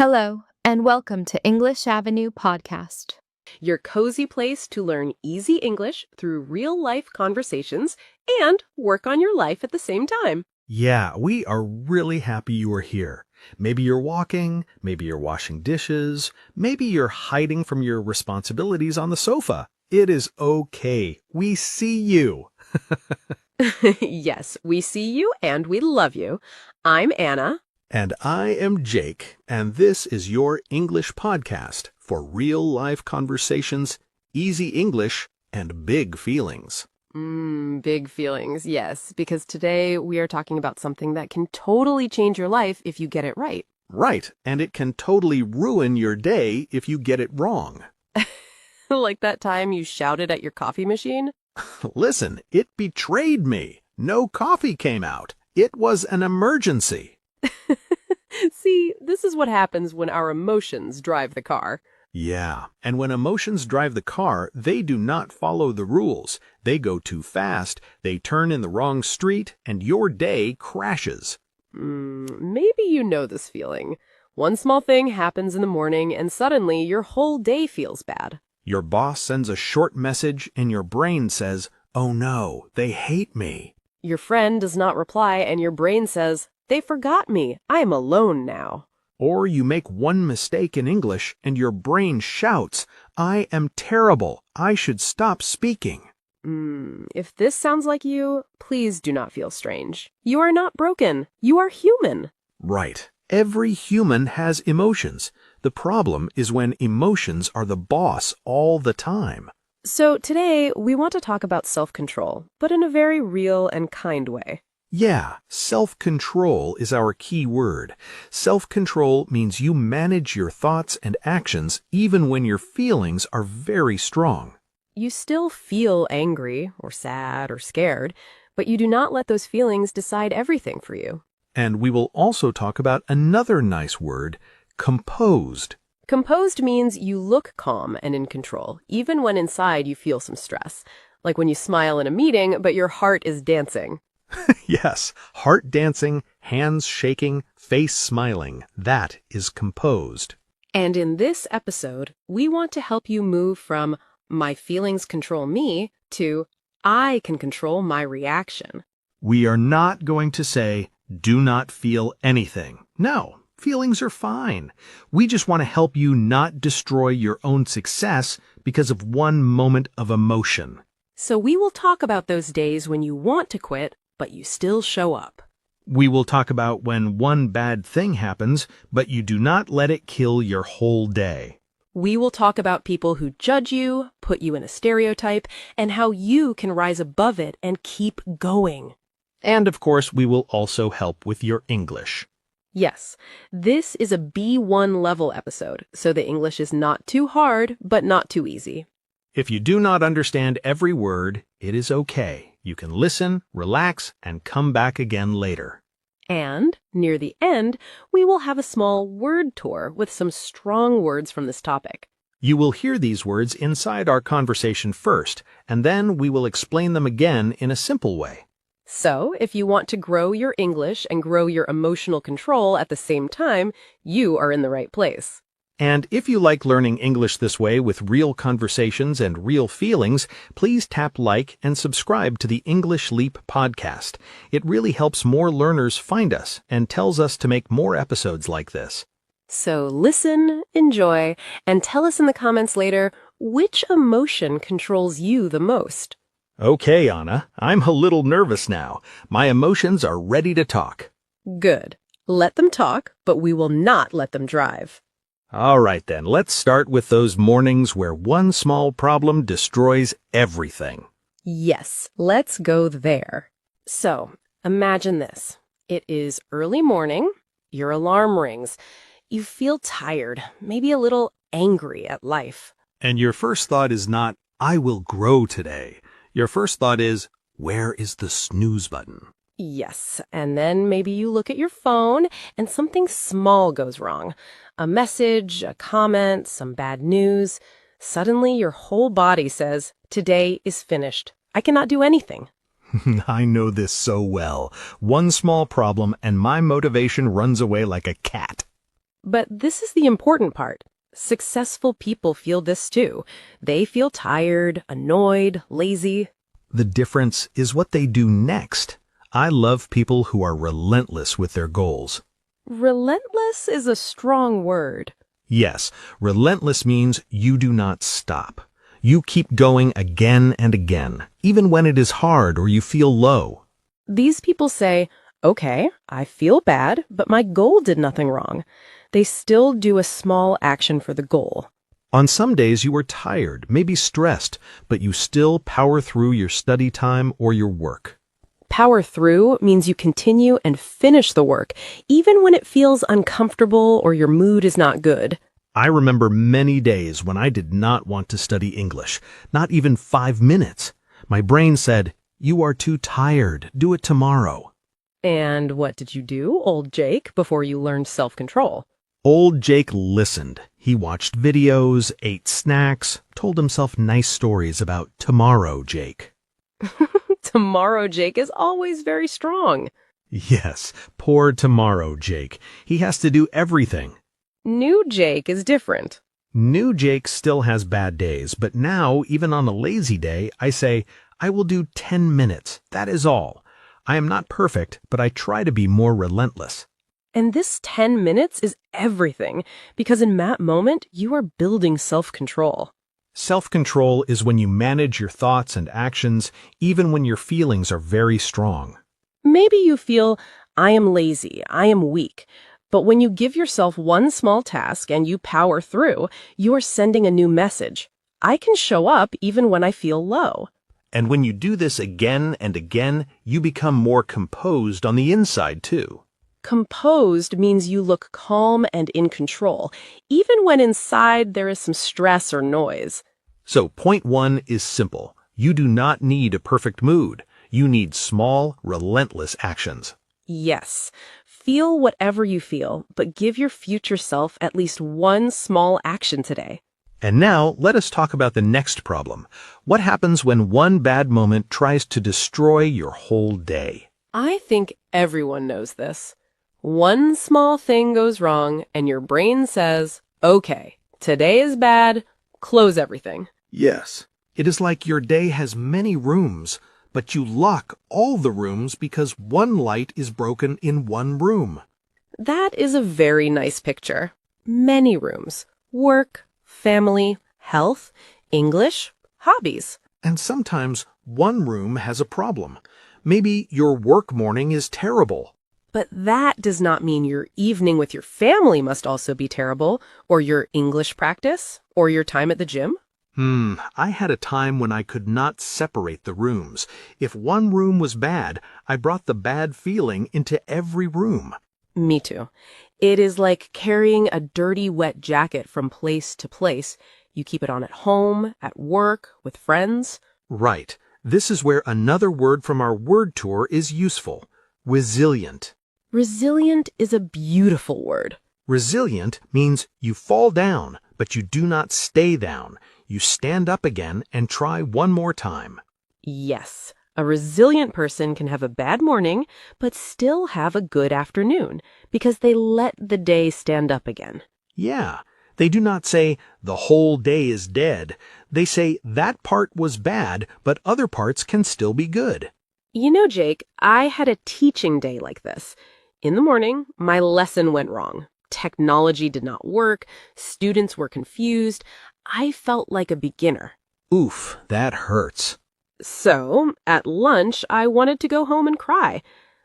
Hello, and welcome to English Avenue Podcast. Your cozy place to learn easy English through real-life conversations and work on your life at the same time. Yeah, we are really happy you are here. Maybe you're walking, maybe you're washing dishes, maybe you're hiding from your responsibilities on the sofa. It is okay. We see you. Yes, we see you and we love you. I'm Anna. And I am Jake, and this is your English podcast for real-life conversations, easy English, and big feelings. Big feelings, yes, because today we are talking about something that can totally change your life if you get it right. Right, and it can totally ruin your day if you get it wrong. Like that time you shouted at your coffee machine? Listen, it betrayed me. No coffee came out. It was an emergency. See, this is what happens when our emotions drive the car. Yeah, and when emotions drive the car, they do not follow the rules. They go too fast, they turn in the wrong street, and your day crashes. Maybe you know this feeling. One small thing happens in the morning and suddenly your whole day feels bad. Your boss sends a short message and your brain says, "Oh no, they hate me." Your friend does not reply and your brain says, "They forgot me. I am alone now." Or you make one mistake in English and your brain shouts, "I am terrible. I should stop speaking." If this sounds like you, please do not feel strange. You are not broken. You are human. Right. Every human has emotions. The problem is when emotions are the boss all the time. So today, we want to talk about self-control, but in a very real and kind way. Yeah, self-control is our key word. Self-control means you manage your thoughts and actions even when your feelings are very strong. You still feel angry or sad or scared, but you do not let those feelings decide everything for you. And we will also talk about another nice word, composed. Composed means you look calm and in control, even when inside you feel some stress. Like when you smile in a meeting, but your heart is dancing. Yes, heart dancing, hands shaking, face smiling. That is composed. And in this episode, we want to help you move from my feelings control me to I can control my reaction. We are not going to say, do not feel anything. No, feelings are fine. We just want to help you not destroy your own success because of one moment of emotion. So we will talk about those days when you want to quit, but you still show up. We will talk about when one bad thing happens, but you do not let it kill your whole day. We will talk about people who judge you, put you in a stereotype, and how you can rise above it and keep going. And of course, we will also help with your English. Yes, this is a B1 level episode, so the English is not too hard, but not too easy. If you do not understand every word, it is okay. You can listen, relax, and come back again later. And, near the end, we will have a small word tour with some strong words from this topic. You will hear these words inside our conversation first, and then we will explain them again in a simple way. So, if you want to grow your English and grow your emotional control at the same time, you are in the right place. And if you like learning English this way with real conversations and real feelings, please tap like and subscribe to the English Leap podcast. It really helps more learners find us and tells us to make more episodes like this. So listen, enjoy, and tell us in the comments later which emotion controls you the most. Okay, Anna, I'm a little nervous now. My emotions are ready to talk. Good. Let them talk, but we will not let them drive. All right, then, let's start with those mornings where one small problem destroys everything. Yes, let's go there. So, imagine this. It is early morning, your alarm rings. You feel tired, maybe a little angry at life. And your first thought is not, I will grow today. Your first thought is, where is the snooze button? Yes, and then maybe you look at your phone and something small goes wrong. A message, a comment, some bad news. Suddenly your whole body says, today is finished. I cannot do anything. I know this so well. One small problem and my motivation runs away like a cat. But this is the important part. Successful people feel this too. They feel tired, annoyed, lazy. The difference is what they do next. I love people who are relentless with their goals. Relentless is a strong word. Yes, relentless means you do not stop. You keep going again and again, even when it is hard or you feel low. These people say, okay, I feel bad, but my goal did nothing wrong. They still do a small action for the goal. On some days you are tired, maybe stressed, but you still power through your study time or your work. Power through means you continue and finish the work, even when it feels uncomfortable or your mood is not good. I remember many days when I did not want to study English, not even 5 minutes. My brain said, "You are too tired, do it tomorrow." And what did you do, old Jake, before you learned self-control? Old Jake listened. He watched videos, ate snacks, told himself nice stories about tomorrow Jake. Tomorrow Jake is always very strong. Yes, poor tomorrow Jake. He has to do everything. New Jake is different. New Jake still has bad days, but now, even on a lazy day, I say, I will do 10 minutes. That is all. I am not perfect, but I try to be more relentless. And this 10 minutes is everything, because in that moment, you are building self-control. Self-control is when you manage your thoughts and actions, even when your feelings are very strong. Maybe you feel, I am lazy, I am weak. But when you give yourself one small task and you power through, you are sending a new message. I can show up even when I feel low. And when you do this again and again, you become more composed on the inside, too. Composed means you look calm and in control, even when inside there is some stress or noise. So point 1 is simple. You do not need a perfect mood. You need small, relentless actions. Yes, feel whatever you feel, but give your future self at least one small action today. And now, let us talk about the next problem. What happens when one bad moment tries to destroy your whole day? I think everyone knows this. One small thing goes wrong, and your brain says, okay, today is bad, close everything. Yes. It is like your day has many rooms, but you lock all the rooms because one light is broken in one room. That is a very nice picture. Many rooms. Work, family, health, English, hobbies. And sometimes one room has a problem. Maybe your work morning is terrible. But that does not mean your evening with your family must also be terrible, or your English practice, or your time at the gym. I had a time when I could not separate the rooms. If one room was bad, I brought the bad feeling into every room. Me too. It is like carrying a dirty, wet jacket from place to place. You keep it on at home, at work, with friends. Right. This is where another word from our word tour is useful. Resilient. Resilient is a beautiful word. Resilient means you fall down, but you do not stay down. You stand up again and try one more time. Yes, a resilient person can have a bad morning, but still have a good afternoon, because they let the day stand up again. Yeah, they do not say, the whole day is dead. They say, that part was bad, but other parts can still be good. You know, Jake, I had a teaching day like this. In the morning, my lesson went wrong. Technology did not work. Students were confused. I felt like a beginner. Oof, that hurts. So, at lunch, I wanted to go home and cry.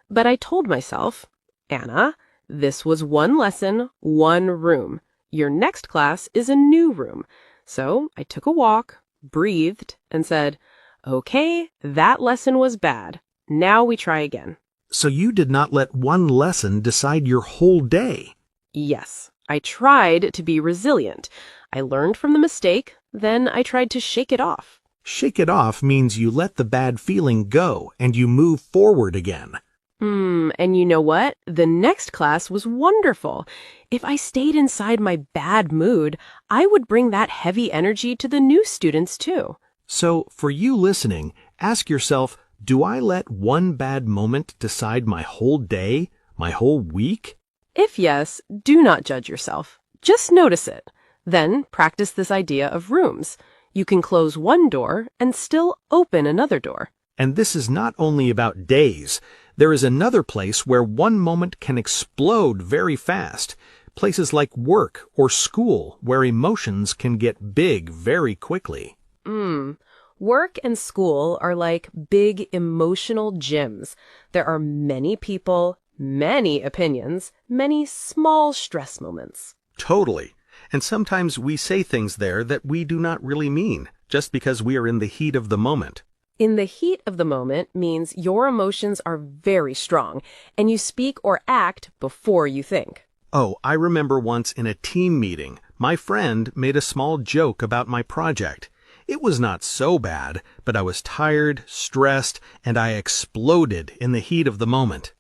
But I told myself, Anna, this was one lesson, one room. Your next class is a new room. So I took a walk, breathed, and said, okay, that lesson was bad. Now we try again. So you did not let one lesson decide your whole day. Yes, I tried to be resilient. I learned from the mistake, then I tried to shake it off. Shake it off means you let the bad feeling go and you move forward again. And you know what? The next class was wonderful. If I stayed inside my bad mood, I would bring that heavy energy to the new students too. So, for you listening, ask yourself, do I let one bad moment decide my whole day, my whole week? If yes, do not judge yourself. Just notice it. Then practice this idea of rooms. You can close one door and still open another door. And this is not only about days. There is another place where one moment can explode very fast. Places like work or school where emotions can get big very quickly. Work and school are like big emotional gyms. There are many people, many opinions, many small stress moments. Totally. And sometimes we say things there that we do not really mean, just because we are in the heat of the moment. In the heat of the moment means your emotions are very strong, and you speak or act before you think. Oh, I remember once in a team meeting, my friend made a small joke about my project. It was not so bad, but I was tired, stressed, and I exploded in the heat of the moment.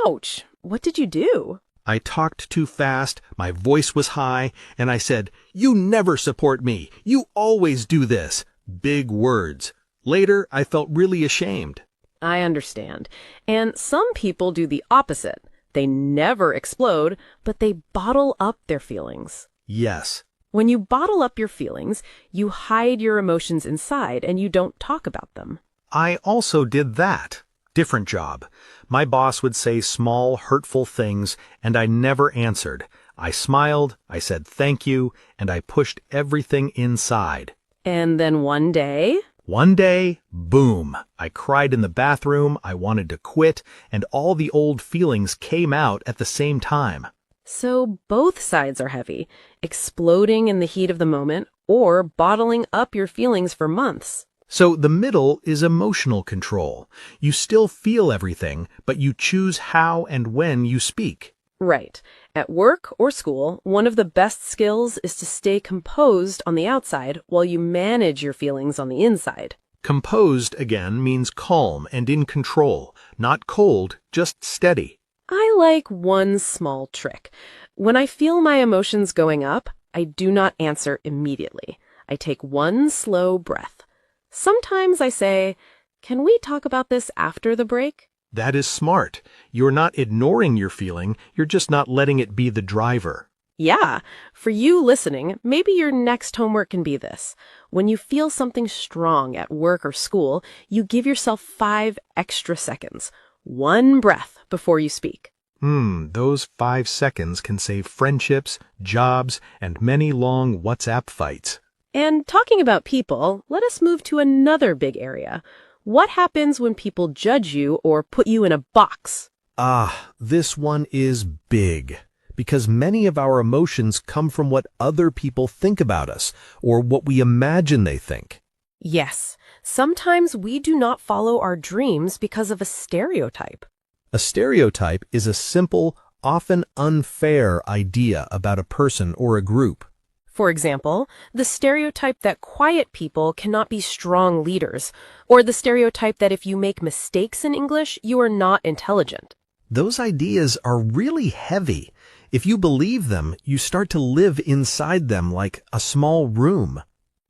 Ouch! What did you do? I talked too fast, my voice was high, and I said, "You never support me. You always do this." Big words. Later, I felt really ashamed. I understand. And some people do the opposite. They never explode, but they bottle up their feelings. Yes. When you bottle up your feelings, you hide your emotions inside and you don't talk about them. I also did that. Different job. My boss would say small, hurtful things, and I never answered. I smiled, I said thank you, and I pushed everything inside. And then one day... One day, boom, I cried in the bathroom, I wanted to quit, and all the old feelings came out at the same time. So both sides are heavy, exploding in the heat of the moment or bottling up your feelings for months. So the middle is emotional control. You still feel everything, but you choose how and when you speak. Right. At work or school, one of the best skills is to stay composed on the outside while you manage your feelings on the inside. Composed, again, means calm and in control, not cold, just steady. I like one small trick. When I feel my emotions going up, I do not answer immediately. I take one slow breath. Sometimes I say, "Can we talk about this after the break?" That is smart. You're not ignoring your feeling, you're just not letting it be the driver. Yeah, for you listening, maybe your next homework can be this. When you feel something strong at work or school, you give yourself 5 extra seconds. One breath before you speak. Those 5 seconds can save friendships, jobs, and many long WhatsApp fights. And talking about people, let us move to another big area. What happens when people judge you or put you in a box? This one is big. Because many of our emotions come from what other people think about us, or what we imagine they think. Yes, sometimes we do not follow our dreams because of a stereotype. A stereotype is a simple, often unfair idea about a person or a group. For example, the stereotype that quiet people cannot be strong leaders, or the stereotype that if you make mistakes in English, you are not intelligent. Those ideas are really heavy. If you believe them, you start to live inside them like a small room.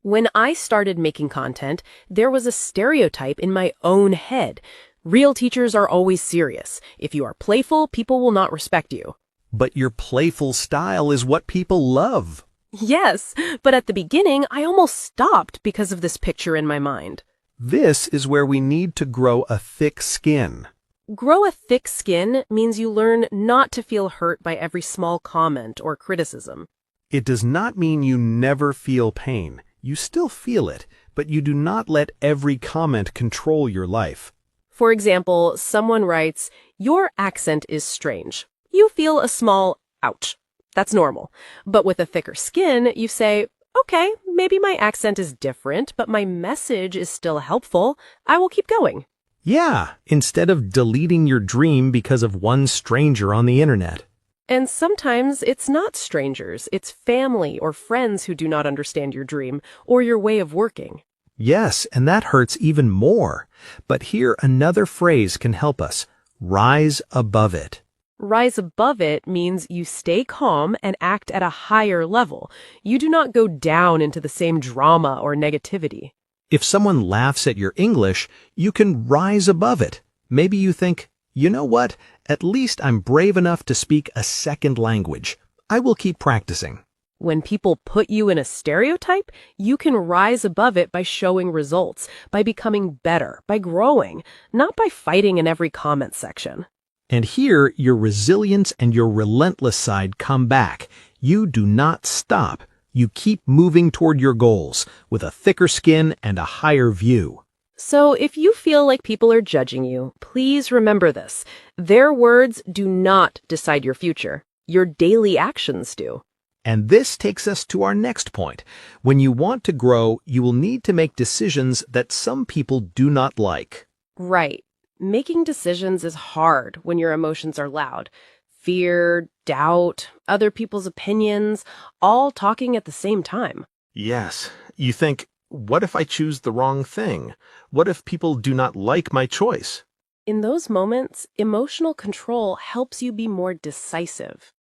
When I started making content, there was a stereotype in my own head. Real teachers are always serious. If you are playful, people will not respect you. But your playful style is what people love. Yes, but at the beginning, I almost stopped because of this picture in my mind. This is where we need to grow a thick skin. Grow a thick skin means you learn not to feel hurt by every small comment or criticism. It does not mean you never feel pain. You still feel it, but you do not let every comment control your life. For example, someone writes, "Your accent is strange." You feel a small ouch. That's normal. But with a thicker skin, you say, "Okay, maybe my accent is different, but my message is still helpful. I will keep going." Yeah, instead of deleting your dream because of one stranger on the internet. And sometimes it's not strangers, it's family or friends who do not understand your dream or your way of working. Yes, and that hurts even more. But here another phrase can help us. Rise above it. Rise above it means you stay calm and act at a higher level. You do not go down into the same drama or negativity. If someone laughs at your English, you can rise above it. Maybe you think, You know what? At least I'm brave enough to speak a second language. I will keep practicing. When people put you in a stereotype, you can rise above it by showing results, by becoming better, by growing, not by fighting in every comment section. And here, your resilience and your relentless side come back. You do not stop. You keep moving toward your goals with a thicker skin and a higher view. So if you feel like people are judging you, please remember this. Their words do not decide your future. Your daily actions do. And this takes us to our next point. When you want to grow, you will need to make decisions that some people do not like. Right. Making decisions is hard when your emotions are loud. Fear, doubt, other people's opinions, all talking at the same time. Yes. You think, what if I choose the wrong thing? What if people do not like my choice? In those moments, emotional control helps you be more decisive.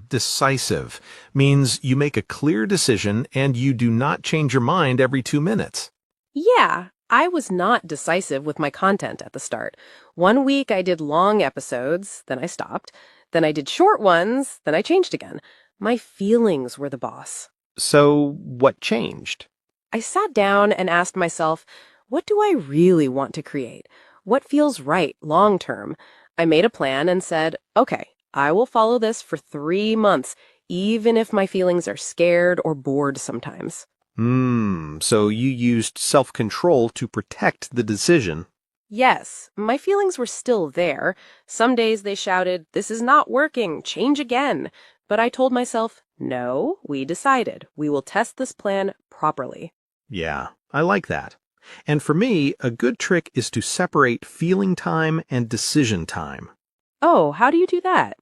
Decisive means you make a clear decision and you do not change your mind every 2 minutes. Yeah, I was not decisive with my content at the start. One week I did long episodes, then I stopped. Then I did short ones, then I changed again. My feelings were the boss. So what changed? I sat down and asked myself, what do I really want to create? What feels right long term? I made a plan and said, okay, I will follow this for 3 months, even if my feelings are scared or bored sometimes. So you used self-control to protect the decision. Yes, my feelings were still there. Some days they shouted, this is not working, change again. But I told myself, no, we decided. We will test this plan properly. Yeah, I like that. And for me, a good trick is to separate feeling time and decision time. Oh, how do you do that?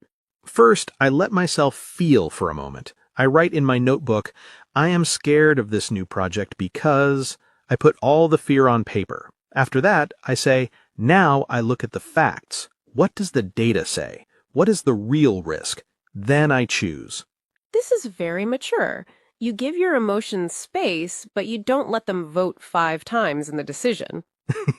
First, I let myself feel for a moment. I write in my notebook, I am scared of this new project because I put all the fear on paper. After that, I say, now I look at the facts. What does the data say? What is the real risk? Then I choose. This is very mature. You give your emotions space, but you don't let them vote 5 times in the decision.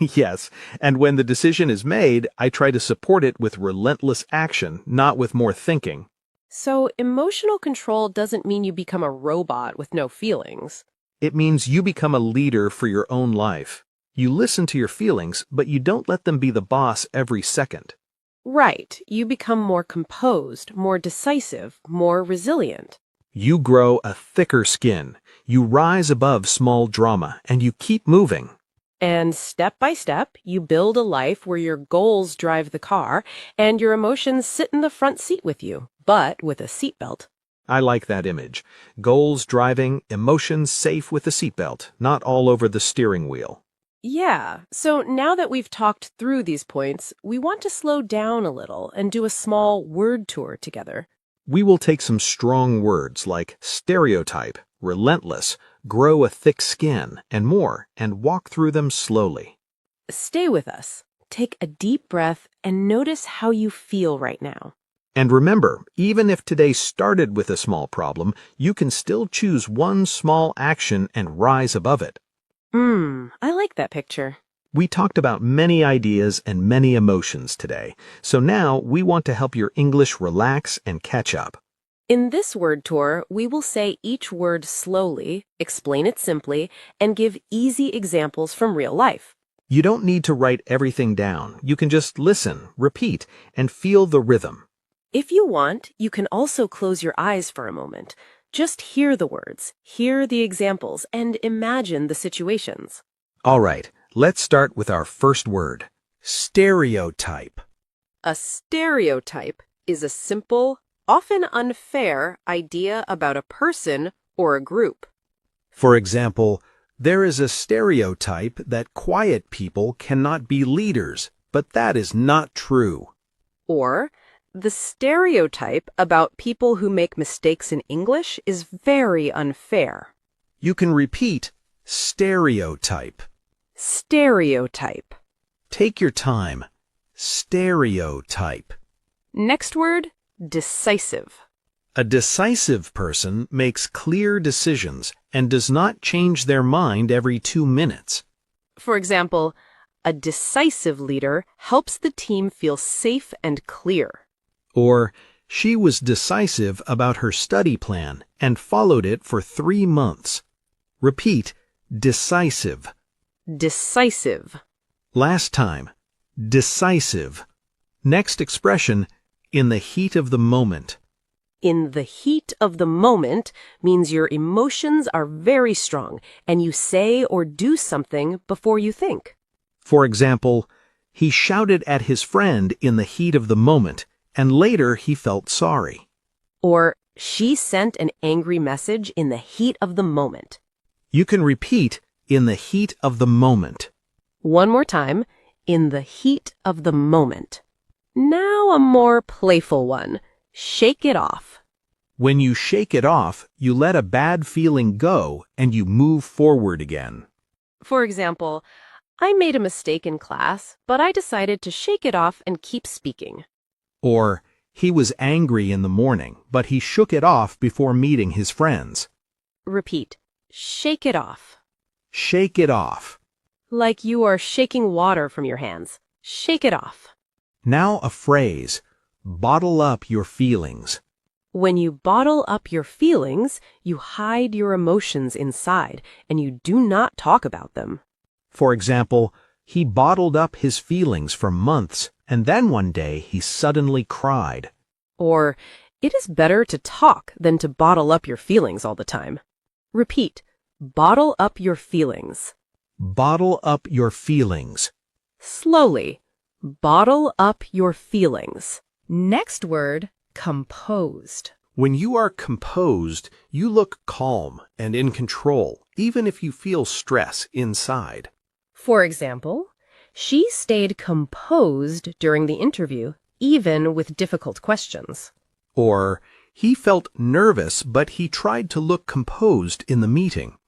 Yes, and when the decision is made, I try to support it with relentless action, not with more thinking. So emotional control doesn't mean you become a robot with no feelings. It means you become a leader for your own life. You listen to your feelings, but you don't let them be the boss every second. Right. You become more composed, more decisive, more resilient. You grow a thicker skin. You rise above small drama, and you keep moving. And step by step, you build a life where your goals drive the car and your emotions sit in the front seat with you, but with a seatbelt. I like that image. Goals driving, emotions safe with a seatbelt, not all over the steering wheel. Yeah, so now that we've talked through these points, we want to slow down a little and do a small word tour together. We will take some strong words like stereotype, relentless, grow a thick skin, and more, and walk through them slowly. Stay with us. Take a deep breath and notice how you feel right now. And remember, even if today started with a small problem, you can still choose one small action and rise above it. I like that picture. We talked about many ideas and many emotions today, so now we want to help your English relax and catch up. In this word tour, we will say each word slowly, explain it simply, and give easy examples from real life. You don't need to write everything down. You can just listen, repeat, and feel the rhythm. If you want, you can also close your eyes for a moment. Just hear the words, hear the examples, and imagine the situations. All right, let's start with our first word, stereotype. A stereotype is a simple, often unfair idea about a person or a group. For example, there is a stereotype that quiet people cannot be leaders, but that is not true. Or, the stereotype about people who make mistakes in English is very unfair. You can repeat stereotype. Stereotype. Take your time. Stereotype. Next word, decisive. A decisive person makes clear decisions and does not change their mind every 2 minutes. For example, A decisive leader helps the team feel safe and clear. Or, she was decisive about her study plan and followed it for 3 months. Repeat, decisive. Decisive. Last time, decisive. Next expression, in the heat of the moment. In the heat of the moment means your emotions are very strong and you say or do something before you think. For example, he shouted at his friend in the heat of the moment, and later he felt sorry. Or she sent an angry message in the heat of the moment. You can repeat, in the heat of the moment. One more time, in the heat of the moment. Now a more playful one. Shake it off. When you shake it off, you let a bad feeling go and you move forward again. For example, I made a mistake in class, but I decided to shake it off and keep speaking. Or, he was angry in the morning, but he shook it off before meeting his friends. Repeat, shake it off. Shake it off. Like you are shaking water from your hands. Shake it off. Now a phrase, bottle up your feelings. When you bottle up your feelings, you hide your emotions inside and you do not talk about them. For example, he bottled up his feelings for months, and then one day he suddenly cried. Or, it is better to talk than to bottle up your feelings all the time. Repeat, bottle up your feelings. Bottle up your feelings. Slowly, bottle up your feelings. Next word, composed. When you are composed, you look calm and in control, even if you feel stress inside. For example, she stayed composed during the interview, even with difficult questions. Or, he felt nervous, but he tried to look composed in the meeting.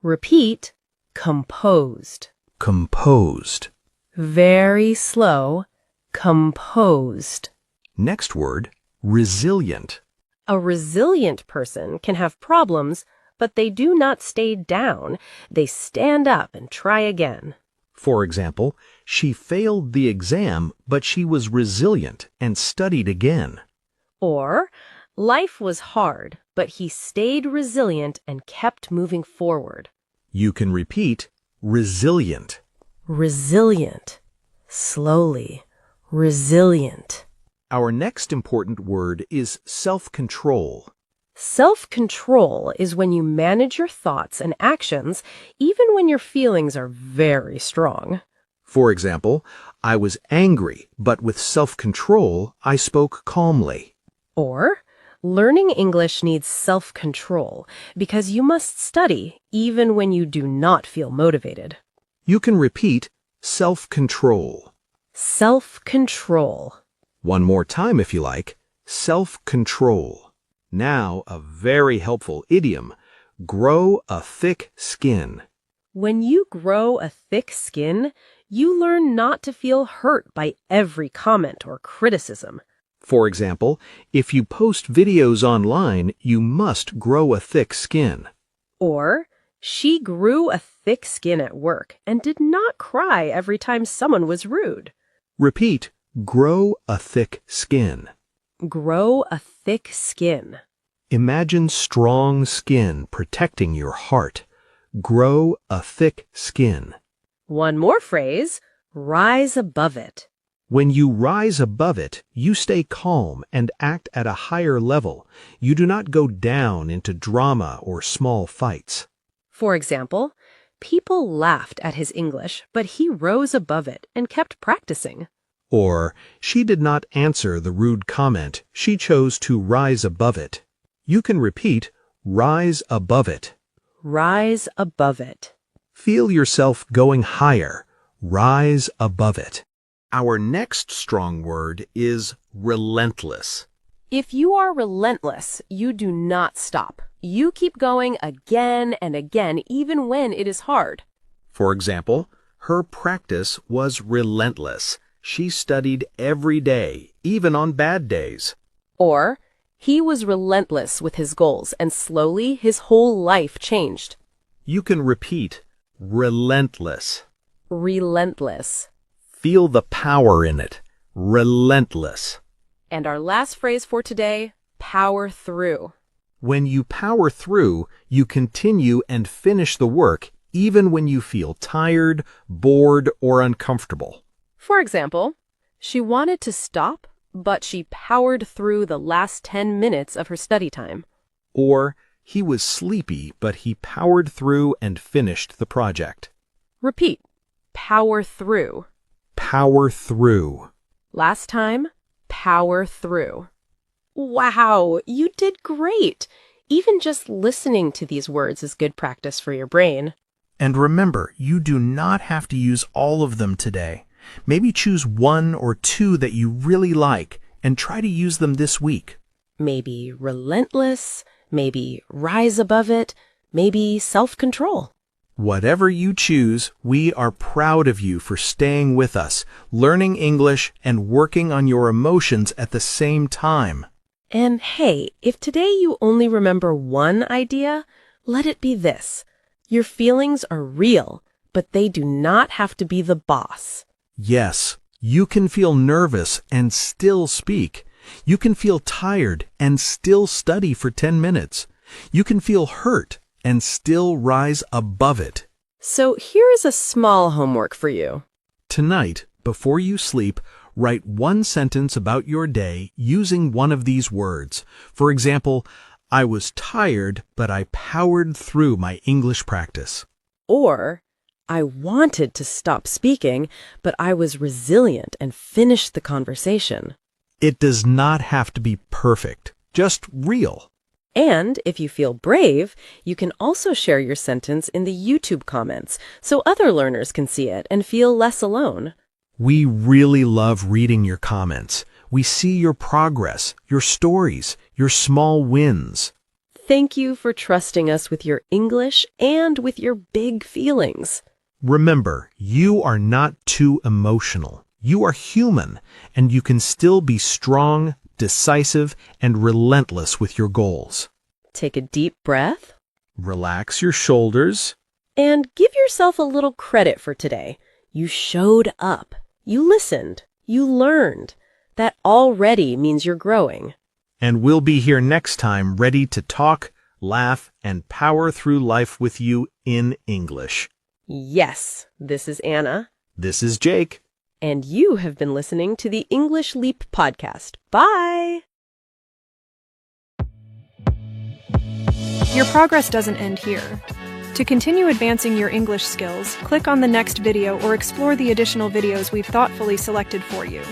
Repeat, composed. Composed. Very slow, composed. Next word, resilient. A resilient person can have problems, but they do not stay down. They stand up and try again. For example, she failed the exam, but she was resilient and studied again. Or, life was hard, but he stayed resilient and kept moving forward. You can repeat, resilient. Resilient. Slowly. Resilient. Our next important word is self-control. Self-control is when you manage your thoughts and actions even when your feelings are very strong. For example, I was angry, but with self-control, I spoke calmly. Or, learning English needs self-control because you must study even when you do not feel motivated. You can repeat self-control. Self-control. One more time if you like. Self-control. Now, a very helpful idiom. Grow a thick skin. When you grow a thick skin, you learn not to feel hurt by every comment or criticism. For example, if you post videos online, you must grow a thick skin. Or, she grew a thick skin at work and did not cry every time someone was rude. Repeat, grow a thick skin. Grow a thick skin. Imagine strong skin protecting your heart. Grow a thick skin. One more phrase, rise above it. When you rise above it, you stay calm and act at a higher level. You do not go down into drama or small fights. For example, people laughed at his English, but he rose above it and kept practicing. Or, she did not answer the rude comment. She chose to rise above it. You can repeat, rise above it. Rise above it. Feel yourself going higher. Rise above it. Our next strong word is relentless. If you are relentless, you do not stop. You keep going again and again, even when it is hard. For example, her practice was relentless. She studied every day, even on bad days. Or, he was relentless with his goals, and slowly his whole life changed. You can repeat, relentless. Relentless. Feel the power in it. Relentless. And our last phrase for today, power through. When you power through, you continue and finish the work even when you feel tired, bored, or uncomfortable. For example, she wanted to stop, but she powered through the last 10 minutes of her study time. Or, he was sleepy, but he powered through and finished the project. Repeat. Power through. Power through. Last time, power through. Wow, you did great. Even just listening to these words is good practice for your brain. And remember, you do not have to use all of them today. Maybe choose one or two that you really like and try to use them this week. Maybe relentless, maybe rise above it, maybe self-control. Whatever you choose, we are proud of you for staying with us, learning English, and working on your emotions at the same time. And hey, if today you only remember one idea, let it be this. Your feelings are real, but they do not have to be the boss. Yes, you can feel nervous and still speak. You can feel tired and still study for 10 minutes. You can feel hurt and still rise above it. So here is a small homework for you. Tonight, before you sleep, write one sentence about your day using one of these words. For example, I was tired, but I powered through my English practice. Or, I wanted to stop speaking, but I was resilient and finished the conversation. It does not have to be perfect, just real. And if you feel brave, you can also share your sentence in the YouTube comments so other learners can see it and feel less alone. We really love reading your comments. We see your progress, your stories, your small wins. Thank you for trusting us with your English and with your big feelings. Remember, you are not too emotional. You are human, and you can still be strong, decisive, and relentless with your goals. Take a deep breath. Relax your shoulders. And give yourself a little credit for today. You showed up. You listened. You learned. That already means you're growing. And we'll be here next time ready to talk, laugh, and power through life with you in English. Yes, this is Anna. This is Jake. And you have been listening to the English Leap podcast. Bye! Your progress doesn't end here. To continue advancing your English skills, click on the next video or explore the additional videos we've thoughtfully selected for you.